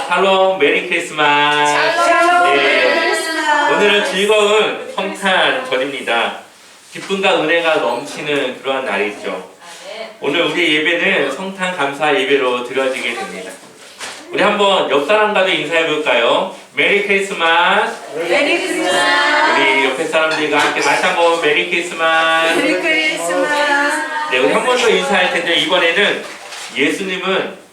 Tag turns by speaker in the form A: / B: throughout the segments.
A: 샬롬, 메리 크리스마스. 네, 오늘은 즐거운 성탄절입니다. 기쁨과 은혜가 넘치는 그러한 날이죠. 오늘 우리 예배는 성탄 감사 예배로 드려지게 됩니다. 우리 한번 옆 사람과도 인사해 볼까요? 메리 크리스마스.
B: 메리 크리스마스.
A: 우리 옆에 사람들과 함께 다시 한번 메리 크리스마스.
B: 메리 크리스마스.
A: 네, 우리 한 번 더 인사할 텐데 이번에는 예수님은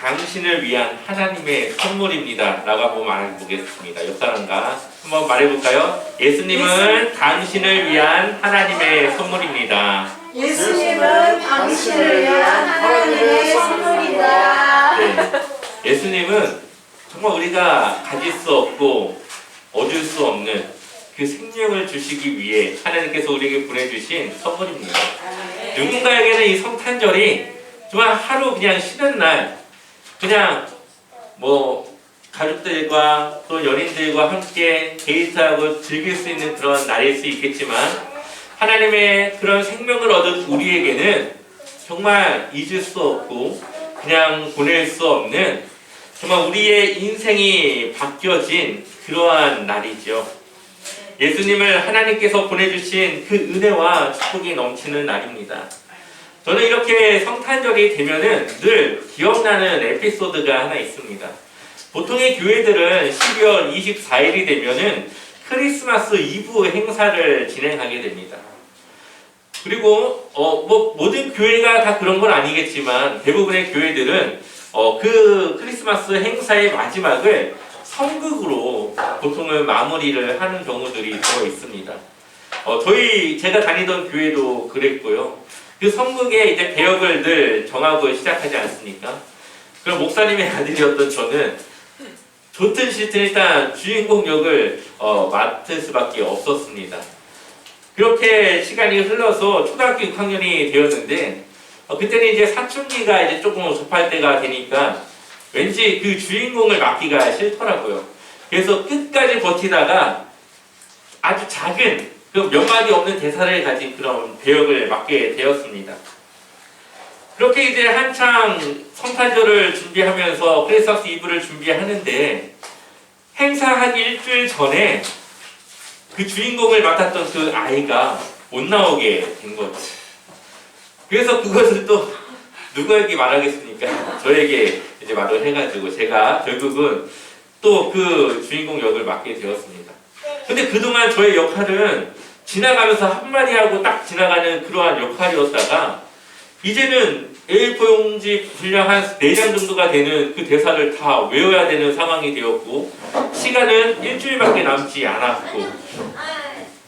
A: 당신을 위한 하나님의 선물입니다 라고 한번 말해보겠습니다. 옆 사람과 한번 말해볼까요? 예수님은 당신을 위한 하나님의 선물입니다.
B: 예수님은 당신을 위한 하나님의 선물이다.
A: 네, 예수님은 정말 우리가 가질 수 없고 얻을 수 없는 그 생명을 주시기 위해 하나님께서 우리에게 보내주신 선물입니다. 누군가에게는 이 성탄절이 정말 하루 그냥 쉬는 날, 그냥 뭐 가족들과 또 연인들과 함께 데이트하고 즐길 수 있는 그런 날일 수 있겠지만, 하나님의 그런 생명을 얻은 우리에게는 정말 잊을 수 없고 그냥 보낼 수 없는, 정말 우리의 인생이 바뀌어진 그러한 날이죠. 예수님을 하나님께서 보내주신 그 은혜와 축복이 넘치는 날입니다. 저는 이렇게 성탄절이 되면은 늘 기억나는 에피소드가 하나 있습니다. 보통의 교회들은 12월 24일이 되면은 크리스마스 이브 행사를 진행하게 됩니다. 그리고 뭐 모든 교회가 다 그런 건 아니겠지만 대부분의 교회들은 그 크리스마스 행사의 마지막을 성극으로 보통은 마무리를 하는 경우들이 더 있습니다. 제가 다니던 교회도 그랬고요. 그 성극에 이제 배역을 늘 정하고 시작하지 않습니까? 그럼 목사님의 아들이었던 저는 좋든 싫든 일단 주인공 역을 맡을 수밖에 없었습니다. 그렇게 시간이 흘러서 초등학교 6학년이 되었는데 그때는 이제 사춘기가 이제 조금 접할 때가 되니까 왠지 그 주인공을 맡기가 싫더라고요. 그래서 끝까지 버티다가 아주 작은 그 몇 마디 없는 대사를 가진 그런 배역을 맡게 되었습니다. 그렇게 이제 한창 성탄절을 준비하면서 크리스마스 이브를 준비하는데 행사하기 일주일 전에 그 주인공을 맡았던 그 아이가 못 나오게 된 거죠. 그래서 그것을 또 누구에게 말하겠습니까? 저에게 이제 말을 해가지고 제가 결국은 또 그 주인공 역을 맡게 되었습니다. 근데 그동안 저의 역할은 지나가면서 한마디 하고 딱 지나가는 그러한 역할이었다가 이제는 A4 용지 분량 한 4장 정도가 되는 그 대사를 다 외워야 되는 상황이 되었고 시간은 일주일밖에 남지 않았고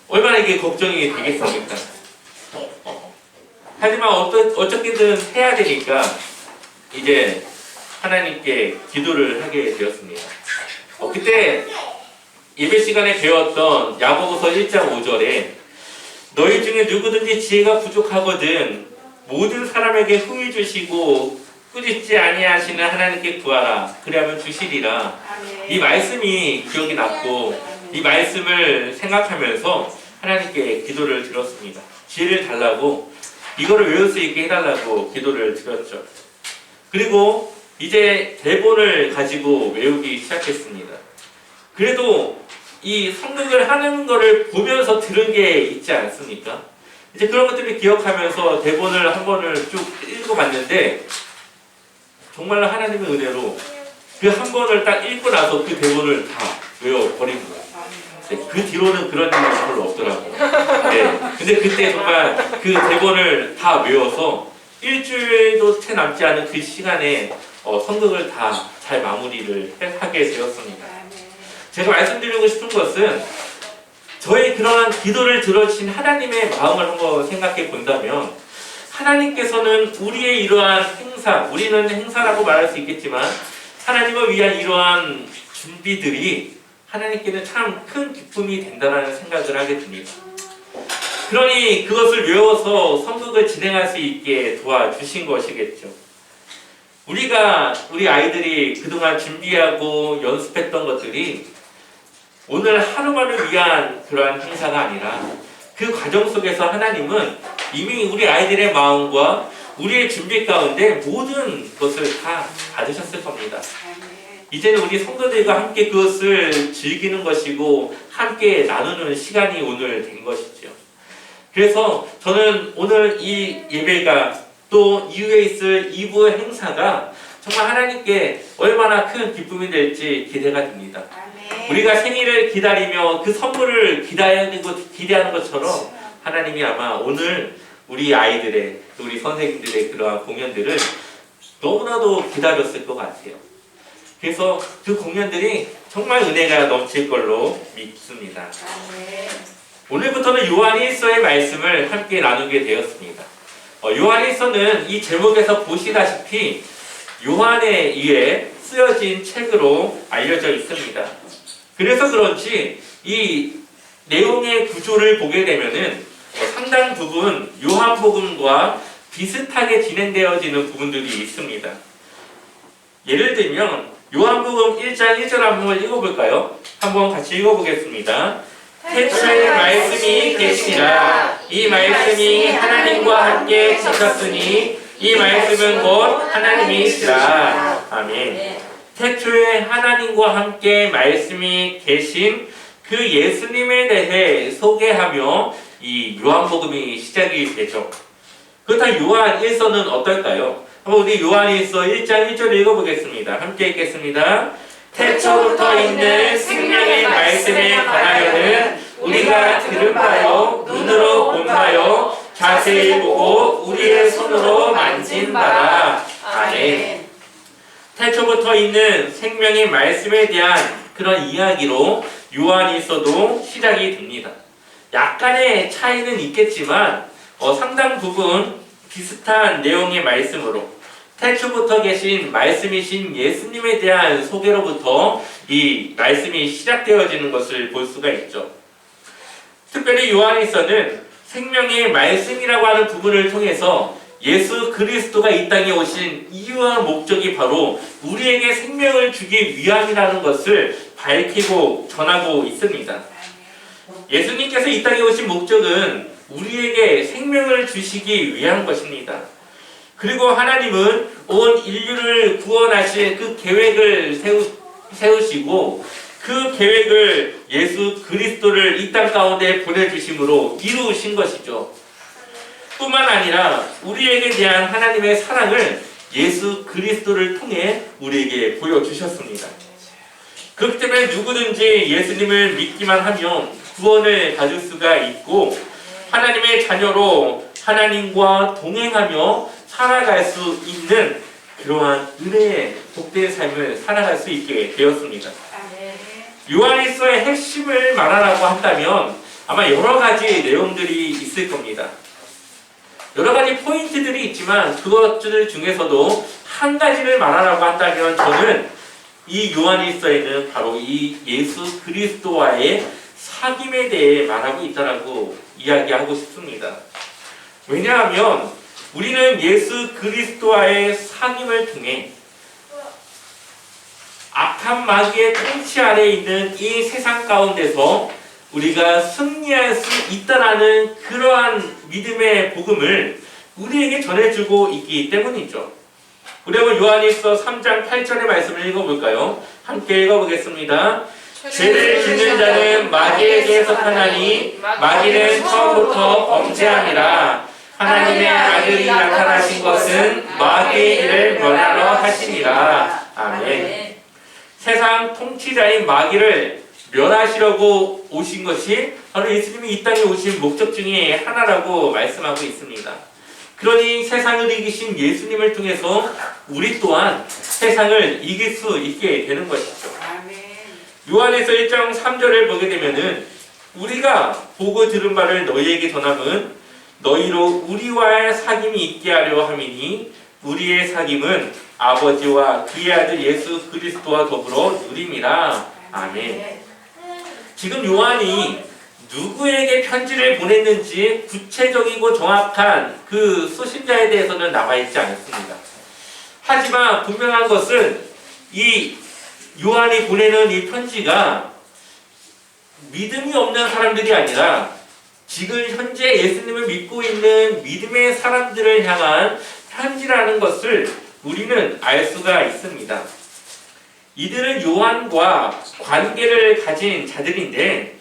A: 얼마나 이게 걱정이 되겠습니까? 하지만 어떻게든 해야 되니까 이제 하나님께 기도를 하게 되었습니다. 그때 예배 시간에 배웠던 야고보서 1장 5절에 너희 중에 누구든지 지혜가 부족하거든 모든 사람에게 후히 주시고 꾸짖지 아니하시는 하나님께 구하라 그리하면 주시리라. 이 말씀이 기억이 났고 이 말씀을 생각하면서 하나님께 기도를 드렸습니다. 지혜를 달라고 이거를 외울 수 있게 해달라고 기도를 드렸죠. 그리고 이제 대본을 가지고 외우기 시작했습니다. 그래도 이 성극을 하는 거를 보면서 들은 게 있지 않습니까? 이제 그런 것들을 기억하면서 대본을 한 번을 쭉 읽어봤는데 정말로 하나님의 은혜로 그 한 번을 딱 읽고 나서 그 대본을 다 외워버린 거예요. 네, 그 뒤로는 그런 일이 별로 없더라고요. 네, 근데 그때 정말 그 대본을 다 외워서 일주일도 채 남지 않은 그 시간에 성극을 다 잘 마무리를 하게 되었습니다. 제가 말씀드리고 싶은 것은 저의 그러한 기도를 들어주신 하나님의 마음을 한번 생각해 본다면 하나님께서는 우리의 이러한 행사, 우리는 행사라고 말할 수 있겠지만 하나님을 위한 이러한 준비들이 하나님께는 참 큰 기쁨이 된다는 생각을 하게 됩니다. 그러니 그것을 외워서 성극을 진행할 수 있게 도와주신 것이겠죠. 우리 아이들이 그동안 준비하고 연습했던 것들이 오늘 하루만을 위한 그러한 행사가 아니라 그 과정 속에서 하나님은 이미 우리 아이들의 마음과 우리의 준비 가운데 모든 것을 다 받으셨을 겁니다. 이제는 우리 성도들과 함께 그것을 즐기는 것이고 함께 나누는 시간이 오늘 된 것이죠. 그래서 저는 오늘 이 예배가 또 이후에 있을 2부 행사가 정말 하나님께 얼마나 큰 기쁨이 될지 기대가 됩니다. 우리가 생일을 기다리며 그 선물을 기대하는 것처럼 하나님이 아마 오늘 우리 아이들의, 우리 선생님들의 그러한 공연들을 너무나도 기다렸을 것 같아요. 그래서 그 공연들이 정말 은혜가 넘칠 걸로 믿습니다. 오늘부터는 요한일서의 말씀을 함께 나누게 되었습니다. 요한일서는 이 제목에서 보시다시피 요한에 의해 쓰여진 책으로 알려져 있습니다. 그래서 그런지 이 내용의 구조를 보게 되면은 상당 부분 요한복음과 비슷하게 진행되어지는 부분들이 있습니다. 예를 들면 요한복음 1장 1절 한번 읽어볼까요? 한번 같이 읽어보겠습니다. 태초에 말씀이 계시니라. 이 말씀이 하나님과 함께 계셨으니 이 말씀은 곧 하나님이시라. 아멘. 태초에 하나님과 함께 말씀이 계신 그 예수님에 대해 소개하며 이 요한복음이 시작이 되죠. 그렇다면 요한일서는 어떨까요? 한번 우리 요한일서 1장 1절 읽어보겠습니다. 함께 읽겠습니다. 태초부터 있는 생명의 말씀에 관하여는 우리가 들은 바요, 눈으로 본 바요, 자세히 보고 우리의 손으로 만진 바라. 아멘. 태초부터 있는 생명의 말씀에 대한 그런 이야기로 요한일서도 시작이 됩니다. 약간의 차이는 있겠지만 상당 부분 비슷한 내용의 말씀으로 태초부터 계신 말씀이신 예수님에 대한 소개로부터 이 말씀이 시작되어지는 것을 볼 수가 있죠. 특별히 요한일서는 생명의 말씀이라고 하는 부분을 통해서 예수 그리스도가 이 땅에 오신 이유와 목적이 바로 우리에게 생명을 주기 위함이라는 것을 밝히고 전하고 있습니다. 예수님께서 이 땅에 오신 목적은 우리에게 생명을 주시기 위한 것입니다. 그리고 하나님은 온 인류를 구원하실 그 계획을 세우시고 그 계획을 예수 그리스도를 이 땅 가운데 보내주심으로 이루신 것이죠. 뿐만 아니라 우리에게 대한 하나님의 사랑을 예수 그리스도를 통해 우리에게 보여주셨습니다. 그렇기 때문에 누구든지 예수님을 믿기만 하면 구원을 받을 수가 있고 하나님의 자녀로 하나님과 동행하며 살아갈 수 있는 그러한 은혜의 복된 삶을 살아갈 수 있게 되었습니다. 요한일서의 핵심을 말하라고 한다면 아마 여러 가지 내용들이 있을 겁니다. 여러 가지 포인트들이 있지만 그것들 중에서도 한 가지를 말하라고 한다면 저는 이 요한일서에는 바로 이 예수 그리스도와의 사귐에 대해 말하고 있다라고 이야기하고 싶습니다. 왜냐하면 우리는 예수 그리스도와의 사귐을 통해 악한 마귀의 통치 아래에 있는 이 세상 가운데서 우리가 승리할 수 있다라는 그러한 믿음의 복음을 우리에게 전해주고 있기 때문이죠. 우리 한번 요한일서 3장 8절의 말씀을 읽어볼까요? 함께 읽어보겠습니다. 죄를 짓는 자는 마귀에게 속하나니 마귀는 처음부터 범죄함이라. 하나님의 아들이 나타나신 것은 마귀의 일을 멸하러 하시니라. 아멘. 세상 통치자인 마귀를 멸하시려고 오신 것이 바로 예수님이 이 땅에 오신 목적 중에 하나라고 말씀하고 있습니다. 그러니 세상을 이기신 예수님을 통해서 우리 또한 세상을 이길 수 있게 되는 것이죠. 요한에서 1장 3절을 보게 되면은 우리가 보고 들은 바를 너희에게 전함은 너희로 우리와의 사귐이 있게 하려 함이니 우리의 사귐은 아버지와 그의 아들 예수 그리스도와 더불어 누림이라. 아멘. 지금 요한이 누구에게 편지를 보냈는지 구체적이고 정확한 그 수신자에 대해서는 나와 있지 않습니다. 하지만 분명한 것은 이 요한이 보내는 이 편지가 믿음이 없는 사람들이 아니라 지금 현재 예수님을 믿고 있는 믿음의 사람들을 향한 편지라는 것을 우리는 알 수가 있습니다. 이들은 요한과 관계를 가진 자들인데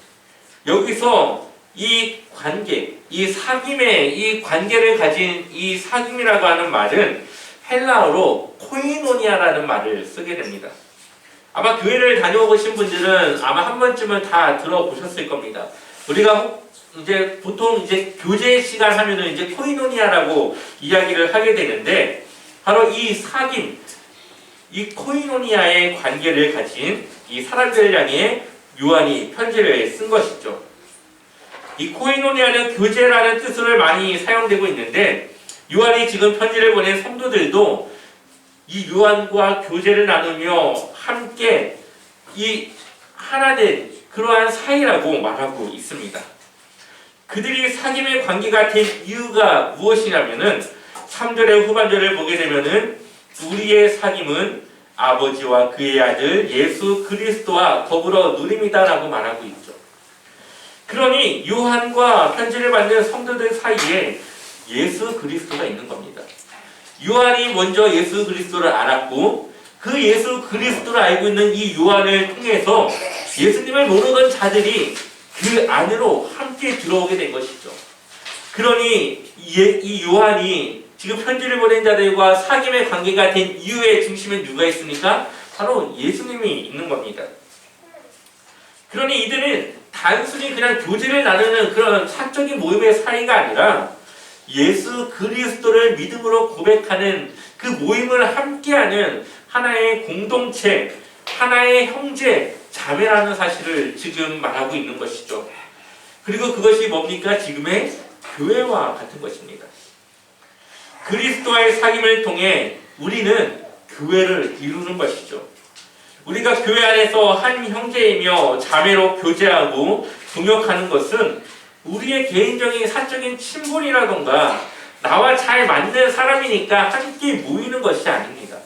A: 여기서 이 관계, 이 사귐의 이 관계를 가진 이 사귐이라고 하는 말은 헬라어로 코이노니아라는 말을 쓰게 됩니다. 아마 교회를 다녀오신 분들은 아마 한 번쯤은 다 들어보셨을 겁니다. 우리가 이제 보통 이제 교제 시간 하면은 이제 코이노니아라고 이야기를 하게 되는데 바로 이 사귐, 이 코이노니아의 관계를 가진 이 사람들을 향해 요한이 편지를 쓴 것이죠. 이 코이노니아는 교제라는 뜻으로 많이 사용되고 있는데 요한이 지금 편지를 보낸 성도들도 이 요한과 교제를 나누며 함께 이 하나 된 그러한 사이라고 말하고 있습니다. 그들이 사귐의 관계가 된 이유가 무엇이냐면은 3절의 후반절을 보게 되면은 우리의 사귐은 아버지와 그의 아들 예수 그리스도와 더불어 누림이다라고 말하고 있죠. 그러니 요한과 편지를 받는 성도들 사이에 예수 그리스도가 있는 겁니다. 요한이 먼저 예수 그리스도를 알았고 그 예수 그리스도를 알고 있는 이 요한을 통해서 예수님을 모르던 자들이 그 안으로 함께 들어오게 된 것이죠. 그러니 이 요한이 지금 편지를 보낸 자들과 사귐의 관계가 된 이유의 중심에 누가 있습니까? 바로 예수님이 있는 겁니다. 그러니 이들은 단순히 그냥 교제를 나누는 그런 사적인 모임의 사이가 아니라 예수 그리스도를 믿음으로 고백하는 그 모임을 함께하는 하나의 공동체, 하나의 형제, 자매라는 사실을 지금 말하고 있는 것이죠. 그리고 그것이 뭡니까? 지금의 교회와 같은 것입니다. 그리스도와의 사귐을 통해 우리는 교회를 이루는 것이죠. 우리가 교회 안에서 한 형제이며 자매로 교제하고 동역하는 것은 우리의 개인적인 사적인 친분이라던가 나와 잘 맞는 사람이니까 함께 모이는 것이 아닙니다.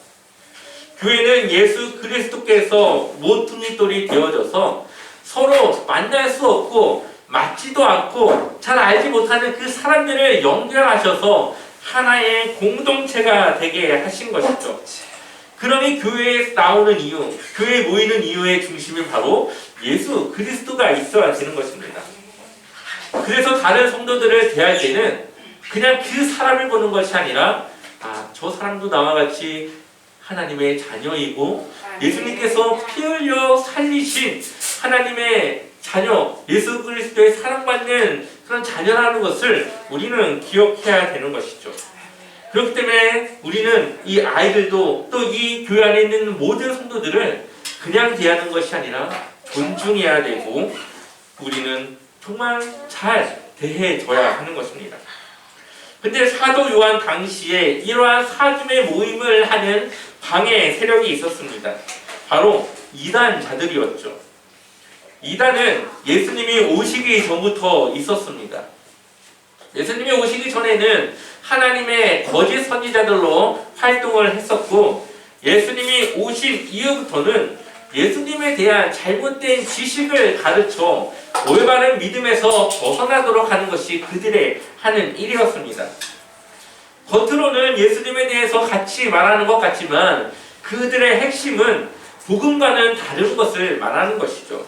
A: 교회는 예수 그리스도께서 모퉁이돌이 되어져서 서로 만날 수 없고 맞지도 않고 잘 알지 못하는 그 사람들을 연결하셔서 하나의 공동체가 되게 하신 것이죠. 그러니 교회에 나오는 이유, 교회에 모이는 이유의 중심은 바로 예수 그리스도가 있어야 되는 것입니다. 그래서 다른 성도들을 대할 때는 그냥 그 사람을 보는 것이 아니라 저 사람도 나와 같이 하나님의 자녀이고 예수님께서 피 흘려 살리신 하나님의 자녀, 예수 그리스도의 사랑받는 그런 자녀라는 것을 우리는 기억해야 되는 것이죠. 그렇기 때문에 우리는 이 아이들도 또 이 교회 안에 있는 모든 성도들을 그냥 대하는 것이 아니라 존중해야 되고 우리는 정말 잘 대해줘야 하는 것입니다. 근데 사도 요한 당시에 이러한 사귐의 모임을 하는 방해 세력이 있었습니다. 바로 이단자들이었죠. 이단은 예수님이 오시기 전부터 있었습니다. 예수님이 오시기 전에는 하나님의 거짓 선지자들로 활동을 했었고 예수님이 오신 이후부터는 예수님에 대한 잘못된 지식을 가르쳐 올바른 믿음에서 벗어나도록 하는 것이 그들의 하는 일이었습니다. 겉으로는 예수님에 대해서 같이 말하는 것 같지만 그들의 핵심은 복음과는 다른 것을 말하는 것이죠.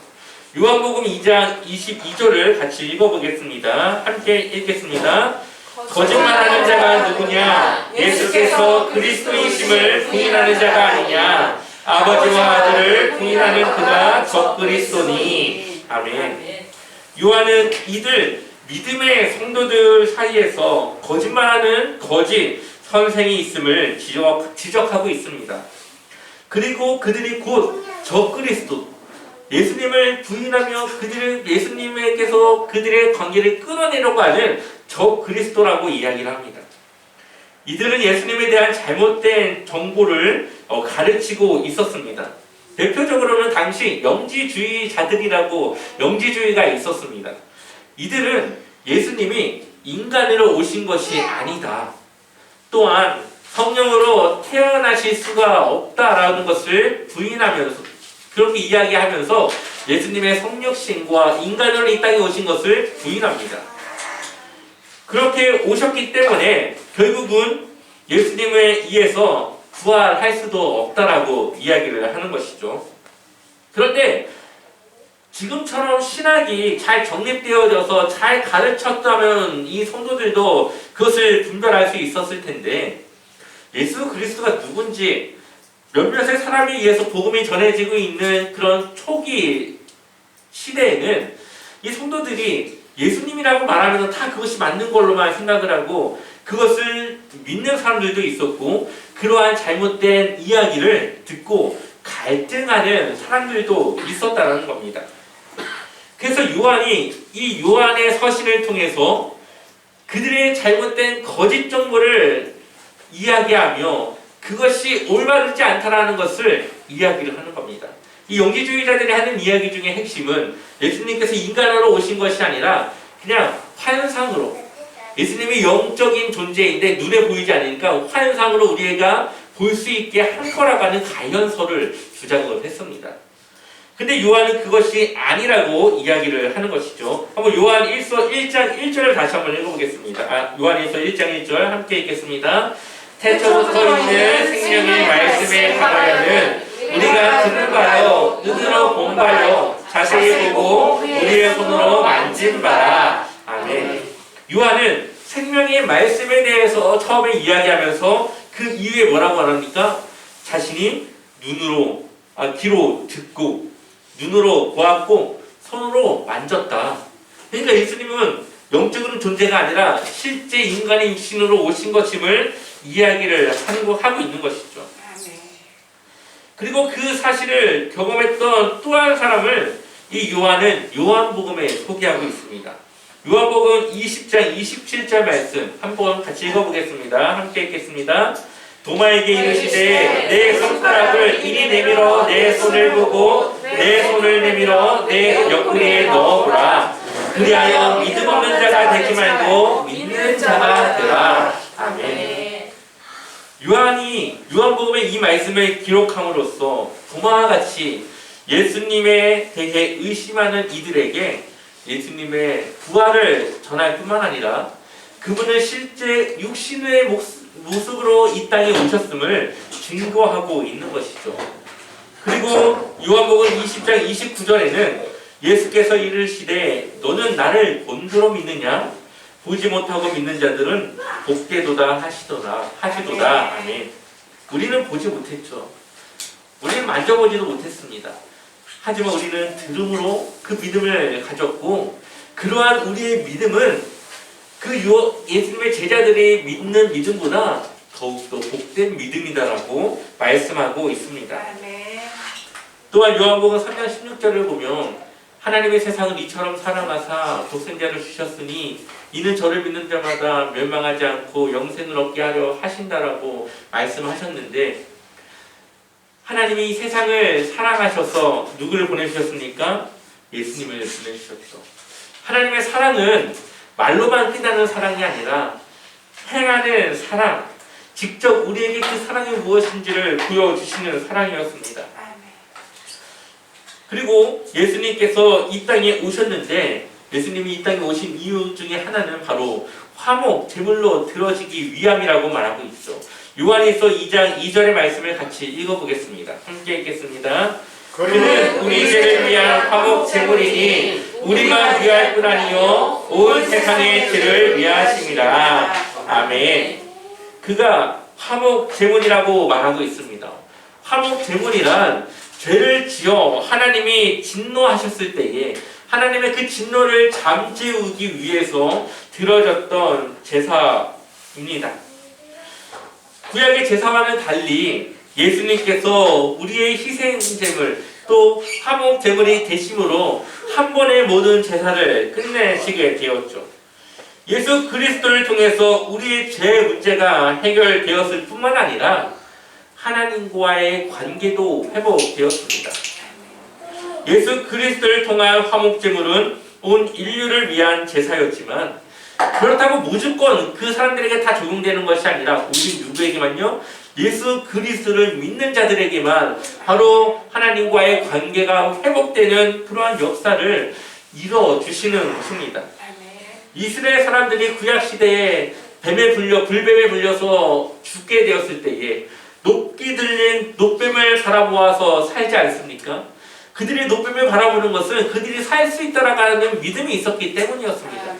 A: 요한복음 2장 22절을 같이 읽어보겠습니다. 함께 읽겠습니다. 거짓말하는 자가 누구냐? 예수께서 그리스도이심을 부인하는 자가 아니냐? 아버지와 아들을 부인하는 그가 적그리스도니. 아멘. 요한은 이들 믿음의 성도들 사이에서 거짓말하는 거짓 선생이 있음을 지적하고 있습니다. 그리고 그들이 곧 적그리스도, 예수님을 부인하며 예수님께서 그들의 관계를 끊어내려고 하는 적그리스도라고 이야기를 합니다. 이들은 예수님에 대한 잘못된 정보를 가르치고 있었습니다. 대표적으로는 당시 영지주의가 있었습니다. 이들은 예수님이 인간으로 오신 것이 아니다. 또한 성령으로 태어나실 수가 없다라는 것을 부인하면서 그렇게 이야기하면서 예수님의 성육신과 인간으로 이 땅에 오신 것을 부인합니다. 그렇게 오셨기 때문에 결국은 예수님에 의해서 부활할 수도 없다라고 이야기를 하는 것이죠. 그런데 지금처럼 신학이 잘 정립되어져서 잘 가르쳤다면 이 성도들도 그것을 분별할 수 있었을 텐데, 예수 그리스도가 누군지 몇몇의 사람에 의해서 복음이 전해지고 있는 그런 초기 시대에는 이 성도들이 예수님이라고 말하면 다 그것이 맞는 걸로만 생각을 하고 그것을 믿는 사람들도 있었고, 그러한 잘못된 이야기를 듣고 갈등하는 사람들도 있었다는 겁니다. 그래서 요한이 이 요한의 서신을 통해서 그들의 잘못된 거짓 정보를 이야기하며 그것이 올바르지 않다라는 것을 이야기를 하는 겁니다. 이 영지주의자들이 하는 이야기 중에 핵심은 예수님께서 인간으로 오신 것이 아니라 그냥 환상으로, 예수님이 영적인 존재인데 눈에 보이지 않으니까 환상으로 우리가 볼 수 있게 한 거라고 하는 가연설을 주장을 했습니다. 근데 요한은 그것이 아니라고 이야기를 하는 것이죠. 한번 요한 1서 1장 1절을 다시 한번 읽어보겠습니다. 요한 1서 1장 1절 함께 읽겠습니다. 태초부터 있는 생명의 말씀에 관하여는 우리가 듣는 바요, 눈으로 본 바요, 자세히 보고 우리의 손으로 만진 바라. 아멘. 요한은 생명의 말씀에 대해서 처음에 이야기하면서 그 이후에 뭐라고 말합니까? 자신이 귀로 듣고 눈으로 보았고 손으로 만졌다. 그러니까 예수님은 영적인 존재가 아니라 실제 인간의 육신으로 오신 것임을 이야기를 하고 있는 것이죠. 그리고 그 사실을 경험했던 또 한 사람을 이 요한은 요한복음에 소개하고 있습니다. 요한복음 20장 27절 말씀 한번 같이 읽어보겠습니다. 함께 읽겠습니다. 도마에게 이르시되 내 손가락을 이리 내밀어 내 손을 보고 내 손을 내밀어 내 옆구리에 넣어보라. 그리하여 믿음 없는 자가 되지 말고 믿는 자가 되라. 아멘. 요한이 요한복음에 이 말씀을 기록함으로써 도마와 같이 예수님에 대해 의심하는 이들에게 예수님의 부활을 전할 뿐만 아니라 그분은 실제 육신의 모습으로 이 땅에 오셨음을 증거하고 있는 것이죠. 그리고 요한복음 20장 29절에는 예수께서 이르시되 너는 나를 본드로 믿느냐? 보지 못하고 믿는 자들은 복되도다 하시도다. 아멘. 우리는 보지 못했죠. 우리는 만져보지도 못했습니다. 하지만 우리는 들음으로 그 믿음을 가졌고, 그러한 우리의 믿음은 그 예수님의 제자들이 믿는 믿음보다 더욱더 복된 믿음이다라고 말씀하고 있습니다. 또한 요한복음 3장 16절을 보면 하나님의 세상을 이처럼 사랑하사 독생자를 주셨으니 이는 저를 믿는 자마다 멸망하지 않고 영생을 얻게 하려 하신다라고 말씀하셨는데, 하나님이 이 세상을 사랑하셔서 누구를 보내주셨습니까? 예수님을 보내주셨죠. 하나님의 사랑은 말로만 끝나는 사랑이 아니라 행하는 사랑, 직접 우리에게 그 사랑이 무엇인지를 보여주시는 사랑이었습니다. 그리고 예수님께서 이 땅에 오셨는데, 예수님이 이 땅에 오신 이유 중에 하나는 바로 화목 제물로 드려지기 위함이라고 말하고 있죠. 요한일서 2장 2절의 말씀을 같이 읽어보겠습니다. 함께 읽겠습니다. 그는 우리 죄를 위한 화목 제물이니 우리만 위할 뿐 아니요 온 세상의 죄를 위하심이라. 아멘. 그가 화목 제물이라고 말하고 있습니다. 화목 제물이란 죄를 지어 하나님이 진노하셨을 때에 하나님의 그 진노를 잠재우기 위해서 드려졌던 제사입니다. 구약의 제사와는 달리 예수님께서 우리의 희생제물 또 화목제물이 되심으로 한 번에 모든 제사를 끝내시게 되었죠. 예수 그리스도를 통해서 우리의 죄 문제가 해결되었을 뿐만 아니라 하나님과의 관계도 회복되었습니다. 예수 그리스도를 통한 화목제물은 온 인류를 위한 제사였지만 그렇다고 무조건 그 사람들에게 다 적용되는 것이 아니라 우리 누구에게만요? 예수 그리스도를 믿는 자들에게만 바로 하나님과의 관계가 회복되는 그러한 역사를 이뤄주시는 것입니다. 이스라엘 사람들이 구약시대에 불뱀에 불려서 죽게 되었을 때에 높이 들린 높임을 바라보아서 살지 않습니까? 그들이 높임을 바라보는 것은 그들이 살 수 있다라는 믿음이 있었기 때문이었습니다.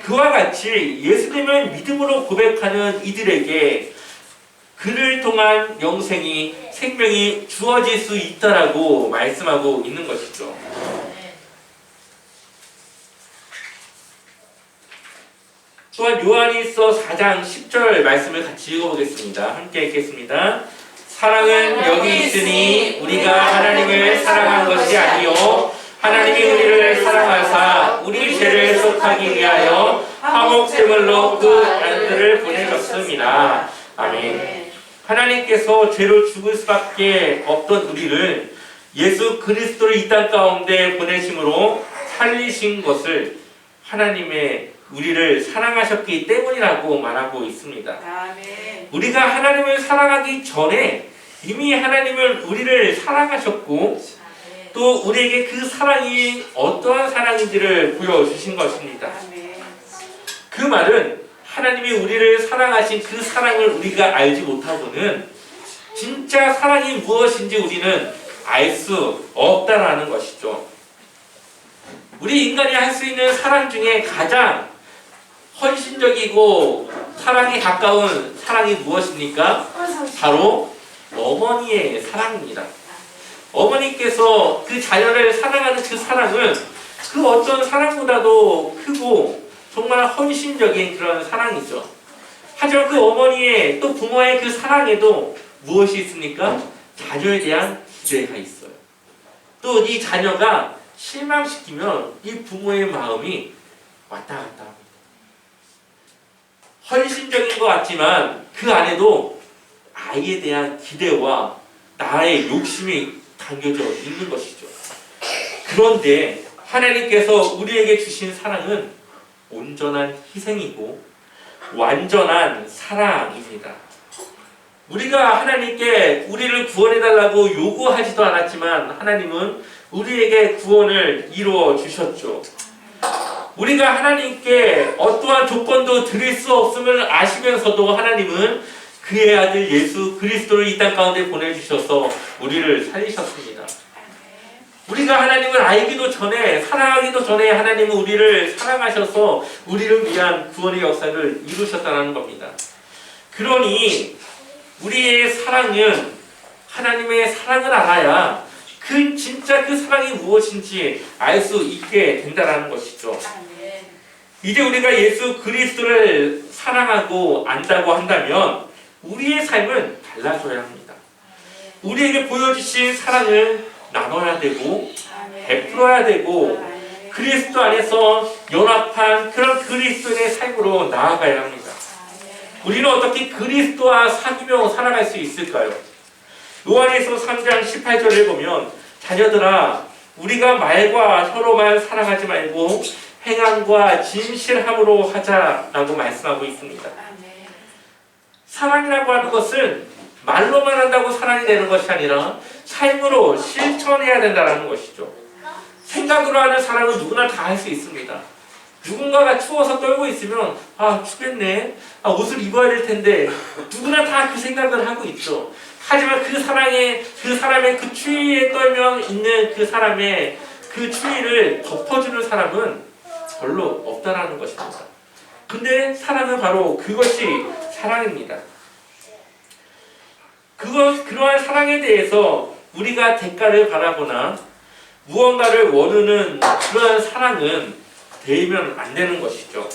A: 그와 같이 예수님을 믿음으로 고백하는 이들에게 그를 통한 영생이 생명이 주어질 수 있다라고 말씀하고 있는 것이죠. 또한 요한일서 4장 10절 말씀을 같이 읽어보겠습니다. 함께 읽겠습니다. 사랑은 여기 있으니 우리가 하나님을 사랑한 것이 아니요 하나님이 우리를 사랑하사 우리 죄를 속하기 위하여 화목제물로 그 아들을 보내셨습니다. 아멘. 하나님께서 죄로 죽을 수밖에 없던 우리를 예수 그리스도를 이 땅 가운데 보내심으로 살리신 것을 하나님의 우리를 사랑하셨기 때문이라고 말하고 있습니다.
B: 아멘.
A: 우리가 하나님을 사랑하기 전에 이미 하나님은 우리를 사랑하셨고 또 우리에게 그 사랑이 어떠한 사랑인지를 보여주신 것입니다.
B: 아멘.
A: 그 말은 하나님이 우리를 사랑하신 그 사랑을 우리가 알지 못하고는 진짜 사랑이 무엇인지 우리는 알 수 없다라는 것이죠. 우리 인간이 할 수 있는 사랑 중에 가장 헌신적이고 사랑에 가까운 사랑이 무엇입니까? 바로 어머니의 사랑입니다. 어머니께서 그 자녀를 사랑하는 그 사랑은 그 어떤 사랑보다도 크고 정말 헌신적인 그런 사랑이죠. 하지만 그 어머니의 또 부모의 그 사랑에도 무엇이 있습니까? 자녀에 대한 기대가 있어요. 또 이 자녀가 실망시키면 이 부모의 마음이 왔다 갔다 합니다. 헌신적인 것 같지만 그 안에도 아이에 대한 기대와 나의 욕심이 담겨져 있는 것이죠. 그런데 하나님께서 우리에게 주신 사랑은 온전한 희생이고 완전한 사랑입니다. 우리가 하나님께 우리를 구원해달라고 요구하지도 않았지만 하나님은 우리에게 구원을 이루어 주셨죠. 우리가 하나님께 어떠한 조건도 드릴 수 없음을 아시면서도 하나님은 그의 아들 예수 그리스도를 이 땅 가운데 보내주셔서 우리를 살리셨습니다. 우리가 하나님을 알기도 전에 사랑하기도 전에 하나님은 우리를 사랑하셔서 우리를 위한 구원의 역사를 이루셨다는 겁니다. 그러니 우리의 사랑은 하나님의 사랑을 알아야 그 진짜 그 사랑이 무엇인지 알 수 있게 된다는 것이죠. 이제 우리가 예수 그리스도를 사랑하고 안다고 한다면 우리의 삶은 달라져야 합니다. 우리에게 보여주신 사랑을 나눠야 되고 베풀어야 되고 그리스도 안에서 연합한 그런 그리스도인의 삶으로 나아가야 합니다. 우리는 어떻게 그리스도와 사귀며 살아갈 수 있을까요? 요한일서 3장 18절을 보면 자녀들아 우리가 말과 혀로만 사랑하지 말고 행함과 진실함으로 하자라고 말씀하고 있습니다. 사랑이라고 하는 것은 말로만 한다고 사랑이 되는 것이 아니라 삶으로 실천해야 된다는 것이죠. 생각으로 하는 사랑은 누구나 다 할 수 있습니다. 누군가가 추워서 떨고 있으면 춥겠네, 옷을 입어야 될 텐데 누구나 다 그 생각을 하고 있죠. 하지만 그 사람의 그 추위에 떨며 있는 그 사람의 그 추위를 덮어주는 사람은 별로 없다라는 것입니다. 근데 사랑은 바로 그것이 사랑입니다. 그러한 사랑에 대해서 우리가 대가를 바라거나 무언가를 원하는 그러한 사랑은 되면 안 되는 것이죠.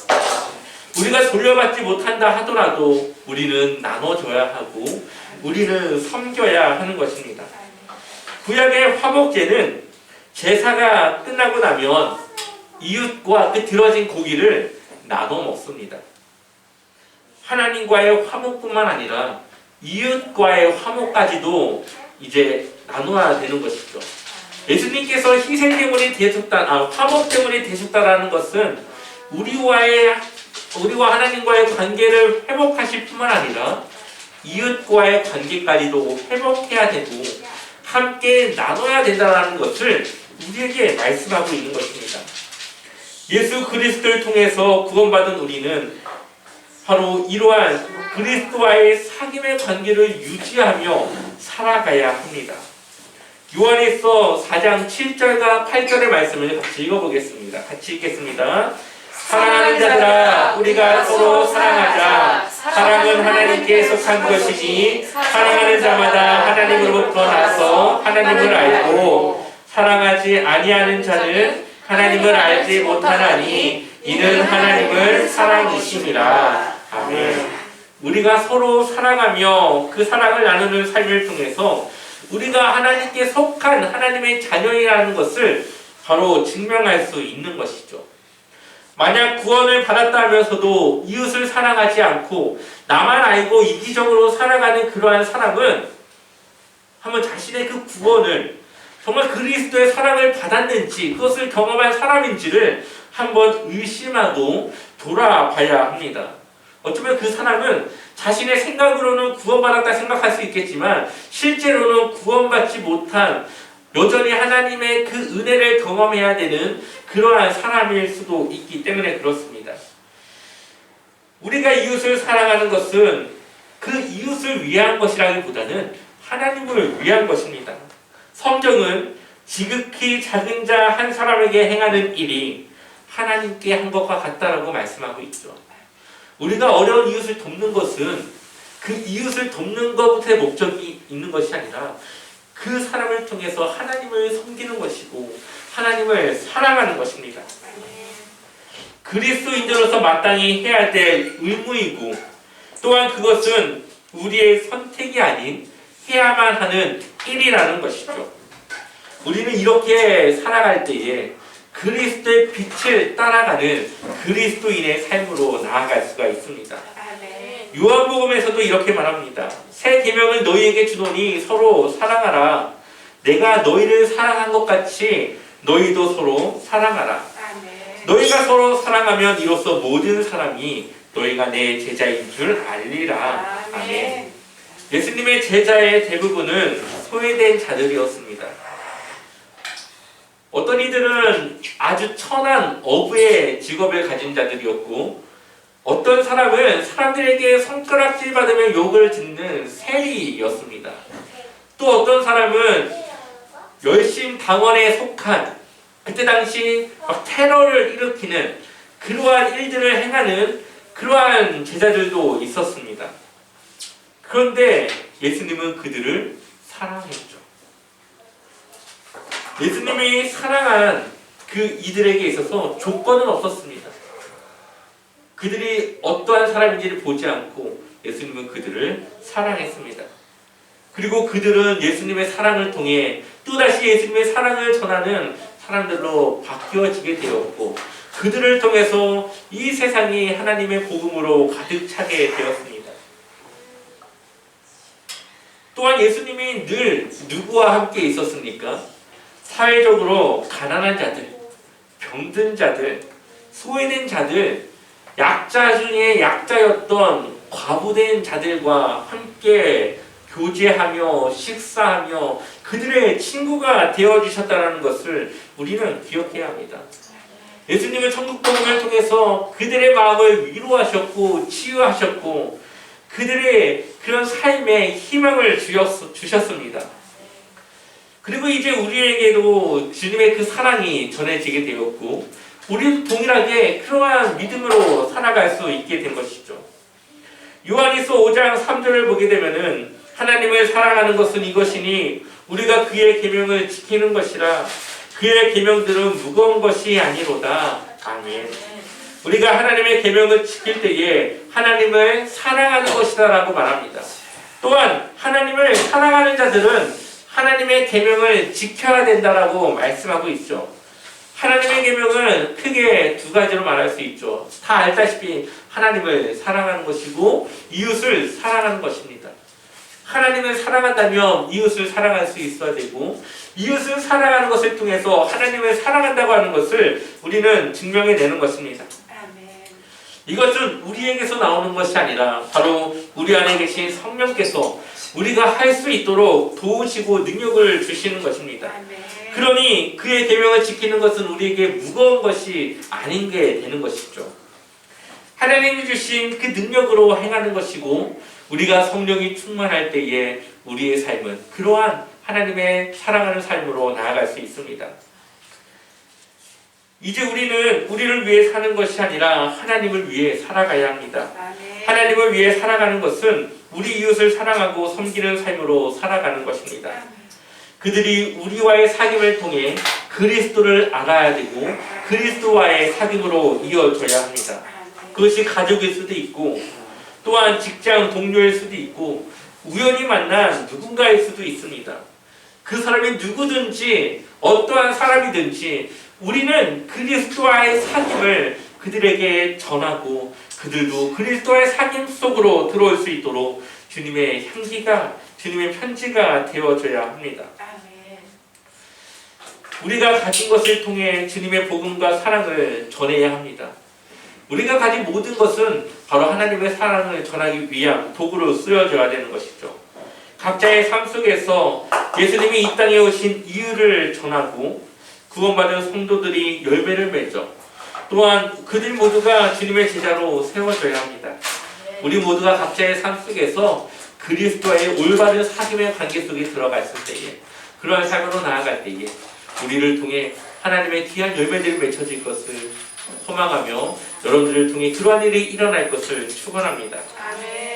A: 우리가 돌려받지 못한다 하더라도 우리는 나눠줘야 하고 우리는 섬겨야 하는 것입니다. 구약의 화목제는 제사가 끝나고 나면 이웃과 그 들어진 고기를 나눠 먹습니다. 하나님과의 화목뿐만 아니라 이웃과의 화목까지도 이제 나눠야 되는 것이죠. 예수님께서 희생제물이 되셨다, 화목제물이 되셨다라는 것은 우리와 하나님과의 관계를 회복하실 뿐만 아니라 이웃과의 관계까지도 회복해야 되고 함께 나눠야 된다는 것을 우리에게 말씀하고 있는 것입니다. 예수 그리스도를 통해서 구원받은 우리는 바로 이러한 그리스도와의 사귐의 관계를 유지하며 살아가야 합니다. 요한일서 4장 7절과 8절의 말씀을 같이 읽어보겠습니다. 같이 읽겠습니다. 사랑하는 자들아, 우리가 서로 사랑하자. 사랑은 하나님께 속한 것이니 사랑하는 자마다 하나님으로부터 나서 하나님을 알고 사랑하지 아니하는 자는 하나님을 알지 못하나니 이는 하나님을 사랑이심이라. 아멘. 우리가 서로 사랑하며 그 사랑을 나누는 삶을 통해서 우리가 하나님께 속한 하나님의 자녀이라는 것을 바로 증명할 수 있는 것이죠. 만약 구원을 받았다 하면서도 이웃을 사랑하지 않고 나만 알고 이기적으로 살아가는 그러한 사람은 한번 자신의 그 구원을 정말 그리스도의 사랑을 받았는지 그것을 경험한 사람인지를 한번 의심하고 돌아봐야 합니다. 어쩌면 그 사람은 자신의 생각으로는 구원받았다 생각할 수 있겠지만 실제로는 구원받지 못한 여전히 하나님의 그 은혜를 경험해야 되는 그러한 사람일 수도 있기 때문에 그렇습니다. 우리가 이웃을 사랑하는 것은 그 이웃을 위한 것이라기보다는 하나님을 위한 것입니다. 성경은 지극히 작은 자 한 사람에게 행하는 일이 하나님께 한 것과 같다라고 말씀하고 있죠. 우리가 어려운 이웃을 돕는 것은 그 이웃을 돕는 것부터의 목적이 있는 것이 아니라 그 사람을 통해서 하나님을 섬기는 것이고 하나님을 사랑하는 것입니다. 그리스도인들로서 마땅히 해야 될 의무이고 또한 그것은 우리의 선택이 아닌 해야만 하는 일이라는 것이죠. 우리는 이렇게 살아갈 때에 그리스도의 빛을 따라가는 그리스도인의 삶으로 나아갈 수가 있습니다. 요한복음에서도 이렇게 말합니다. 새 계명을 너희에게 주노니 서로 사랑하라. 내가 너희를 사랑한 것 같이 너희도 서로 사랑하라. 너희가 서로 사랑하면 이로써 모든 사람이 너희가 내 제자인 줄 알리라. 아멘. 예수님의 제자의 대부분은 소외된 자들이었습니다. 어떤 이들은 아주 천한 어부의 직업을 가진 자들이었고 어떤 사람은 사람들에게 손가락질 받으면 욕을 듣는 세리였습니다. 또 어떤 사람은 열심 당원에 속한 그때 당시 막 테러를 일으키는 그러한 일들을 행하는 그러한 제자들도 있었습니다. 그런데 예수님은 그들을 사랑했죠. 예수님이 사랑한 그 이들에게 있어서 조건은 없었습니다. 그들이 어떠한 사람인지를 보지 않고 예수님은 그들을 사랑했습니다. 그리고 그들은 예수님의 사랑을 통해 또다시 예수님의 사랑을 전하는 사람들로 바뀌어지게 되었고 그들을 통해서 이 세상이 하나님의 복음으로 가득 차게 되었습니다. 또한 예수님이 늘 누구와 함께 있었습니까? 사회적으로 가난한 자들, 병든 자들, 소외된 자들, 약자 중에 약자였던 과부된 자들과 함께 교제하며 식사하며 그들의 친구가 되어주셨다는 것을 우리는 기억해야 합니다. 예수님은 천국복음을 통해서 그들의 마음을 위로하셨고 치유하셨고 그들의 그런 삶에 희망을 주셨습니다. 그리고 이제 우리에게도 주님의 그 사랑이 전해지게 되었고 우리도 동일하게 그러한 믿음으로 살아갈 수 있게 된 것이죠. 요한일서 5장 3절을 보게 되면은 하나님을 사랑하는 것은 이것이니 우리가 그의 계명을 지키는 것이라 그의 계명들은 무거운 것이 아니로다. 아멘. 우리가 하나님의 계명을 지킬 때에 하나님을 사랑하는 것이다 라고 말합니다. 또한 하나님을 사랑하는 자들은 하나님의 계명을 지켜야 된다라고 말씀하고 있죠. 하나님의 계명은 크게 두 가지로 말할 수 있죠. 다 알다시피 하나님을 사랑하는 것이고 이웃을 사랑하는 것입니다. 하나님을 사랑한다면 이웃을 사랑할 수 있어야 되고 이웃을 사랑하는 것을 통해서 하나님을 사랑한다고 하는 것을 우리는 증명해내는 것입니다. 이것은 우리에게서 나오는 것이 아니라 바로 우리 안에 계신 성령께서 우리가 할 수 있도록 도우시고 능력을 주시는 것입니다. 그러니 그의 계명을 지키는 것은 우리에게 무거운 것이 아닌 게 되는 것이죠. 하나님이 주신 그 능력으로 행하는 것이고 우리가 성령이 충만할 때에 우리의 삶은 그러한 하나님의 사랑하는 삶으로 나아갈 수 있습니다. 이제 우리는 우리를 위해 사는 것이 아니라 하나님을 위해 살아가야 합니다. 하나님을 위해 살아가는 것은 우리 이웃을 사랑하고 섬기는 삶으로 살아가는 것입니다. 그들이 우리와의 사귐을 통해 그리스도를 알아야 되고 그리스도와의 사귐으로 이어져야 합니다. 그것이 가족일 수도 있고 또한 직장 동료일 수도 있고 우연히 만난 누군가일 수도 있습니다. 그 사람이 누구든지 어떠한 사람이든지 우리는 그리스도와의 사귐을 그들에게 전하고 그들도 그리스도와의 사귐 속으로 들어올 수 있도록 주님의 향기가 주님의 편지가 되어줘야 합니다. 우리가 가진 것을 통해 주님의 복음과 사랑을 전해야 합니다. 우리가 가진 모든 것은 바로 하나님의 사랑을 전하기 위한 도구로 쓰여져야 되는 것이죠. 각자의 삶 속에서 예수님이 이 땅에 오신 이유를 전하고 구원받은 성도들이 열매를 맺어 또한 그들 모두가 주님의 제자로 세워져야 합니다. 우리 모두가 각자의 삶 속에서 그리스도와의 올바른 사귐의 관계 속에 들어갔을 때에 그러한 삶으로 나아갈 때에 우리를 통해 하나님의 귀한 열매들이 맺혀질 것을 소망하며 여러분들을 통해 그러한 일이 일어날 것을 축원합니다.
B: 아멘.